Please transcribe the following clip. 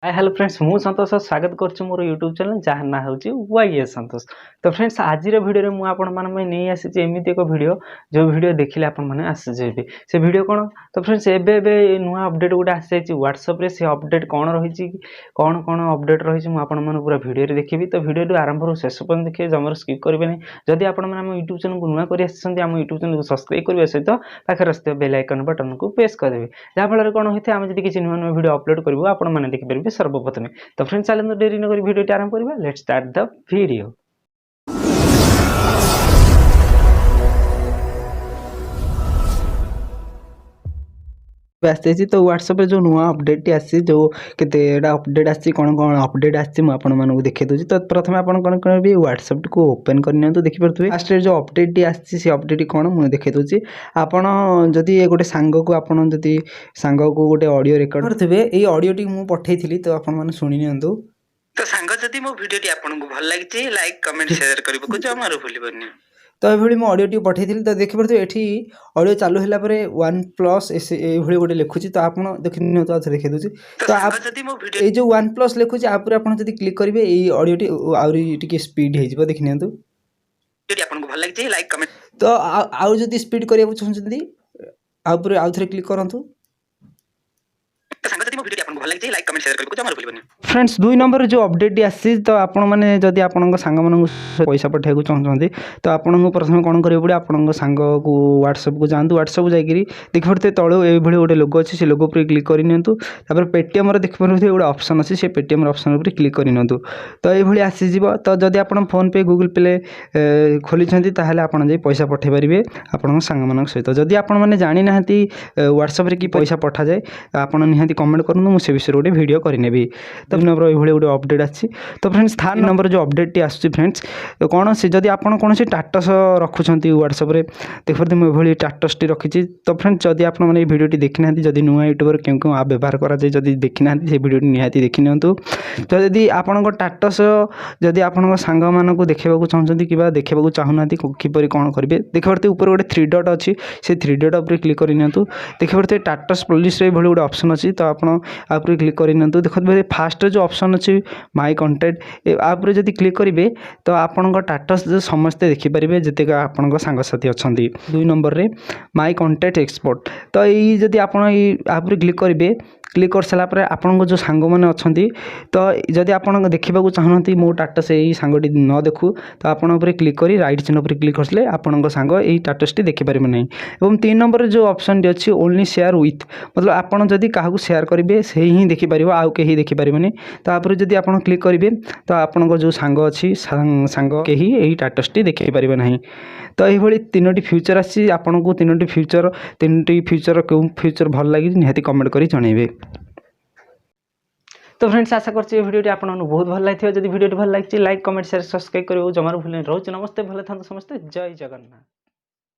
Hi hello friends मु संतोष स्वागत करुच्ची मोर YouTube channel जहाँ ना हूँ वाई संतोष। तो फ्रेंड्स आज भिडियो मुझे नहीं आसी एमती एक वीडियो जो वीडियो देखिले आपने आसजे से वीडियो कौन। तो फ्रेंड्स एवं नुआ अपडेट गोटे आसी व्हाट्सएप रे से अपडेट कौन रही कौन कौन अपडेट रही मुझे पूरा वीडियो देखी। तो वीडियो आरंभ शेष पर्यटन देखिए जमार स्किप करेंगे नहीं। जदि आपने यूट्यूब चैनल को नुआ कर यूट्यूब चैनल को सब्सक्राइब करने सहित पाखे आस बेल आइकन बटन को प्रेस करेंगे जहाँफल कौन होता है आम जब किसी नुआ नुआ वीडियो अपलोड करूँ आपने देखिपारे सर्वप्रथमे। तो फ्रेंड्स चलो देरी नक वीडियो आरंभ करवा लेट्स स्टार्ट द वीडियो। आसी तो व्हाट्सएप जो नुआ अपडेट आसी जो केते अपडेट आसी कौन कौन अपडेट आसी मुझे देखी दूसरी। तो प्रथम आप कौन करेंगे व्हाट्सएप को ओपन करनी देखिपे फास्ट जो अपडेट आसी से अपडेट कौन मुझे देखी दूसरी। आपड़ जदि गोटे सांग को आपड़ जदि सांग को गोटे ऑडियो रिकॉर्ड करते ये ऑडियो टी मुझे पठेई तो आपने शुणी नि। तो सांग जदि मो वीडियो आपको भल लगी लाइक कमेंट शेयर करने को जमार भूल। तो ये मुझे ऑडियो पठे तो देखिपे ये ऑडियो चालू है OnePlus ये गोटे लिखुची। तो आप देखिए देखिए दूसरी। तो आप ये जो OnePlus लिखुची आप क्लिक करेंगे ये ऑडियो आउरी स्पीड हो देखिए आपको भल लगी लाइक कमेंट। तो आउ जदि स्पीड करने चाहते आउ थे क्लिक करूँ। फ्रेंड्स 2 नंबर जो अपडेट आसी तो आपण मैंने जदि आपण सांग मान पैसा पठाइबा चाहते तो आपको प्रथम कौन करेंगे पड़े आपण सांग को व्हाट्सएप को जातु। व्हाट्सएप को जाकि देखिए तलू ये गोटे लोगो अच्छे से लोगो पर क्लिक कर पेटीएम देखिए गोटे ऑप्शन अच्छी से पेटीएम ऑप्शन पर क्लिक कर तो ये आसीज। तो जदि आप फोन पे गूगल पे खोली आप पैसा पठे पारे आपण सांग सहित। जदि आपण मैंने जानी ना व्हाट्सएप कि पैसा पठा जाए आप निहाती कमेंट करूँ मुझे विषय गोटे वीडियो करनेबी। तो नंबर ये गोटे अपडेट आसी। तो फ्रेंड्स 3 नंबर जो अपडेट आसूँ फ्रेंड्स कौन से जदि आप कौन स्टाटस रखुंट व्हाट्सएप देखते मुझे स्टाटस टी रखी। तो फ्रेंड्स जदि आप वीडियो देखी ना जदि नुआ यूट्यूबर क्यों क्यों आप व्यवहार कराए जदि देखी ना से वीडियो निहाती देखी नि। तो जदि आपण स्टाटस जदि आपण सांग मानक देखा चाहते कि देखा चाहूना किपर कौन करेंगे देखिए ऊपर गोटे 3 डॉट अच्छी से 3 डॉट उपर क्लिक कर देखिए स्टाटस प्लेलिस्ट गोटे ऑप्शन अच्छी। तो आप क्लिक कर देखते फास्ट जो ऑप्शन अच्छी माय कंटेंट आप जब क्लिक करेंगे तो आपण स्टाटस समस्ते देखिपारे जितक आपण सांगसाथी अच्छा। 2 नंबर रे माय कंटेंट एक्सपोर्ट तो ये जब आप क्लिक करेंगे क्लिक कर सारापर आपन जो सांग मैंने अच्छा तो जदि आप देखा चाहूना मो स्टाटस यही सांगटी न देखू तो आपड़ क्लिक कर राइट चिन्ह पर क्लिक करते आपण सांग यही स्टाटस टी देखिपारे नहीं। और 3 नंबर जो ऑप्शन टी अच्छी ओनली शेयर विथ मतलब आपड़ जदि क्या शेयर करेंगे से ही देखिपार आउ कहीं देखिपारे। तो आप जदि आप क्लिक करेंगे तो आपण जो सांग अच्छी सांग कहीं यही स्टाटस टी देखिपारे नहीं। तो ये 3टी फ्यूचर आसी आपन को 3टी फ्यूचर क्यों फ्यूचर भल लगी निहाती कमेंट कर जनइबे। तो फ्रेंड्स आशा करते वीडियो आपको बहुत भल लगी जब वीडियो भल लगी लाइक कमेंट शेयर सब्सक्राइब करो जमार भूल रोज नमस्ते भले था समस्ते जय जगन्नाथ।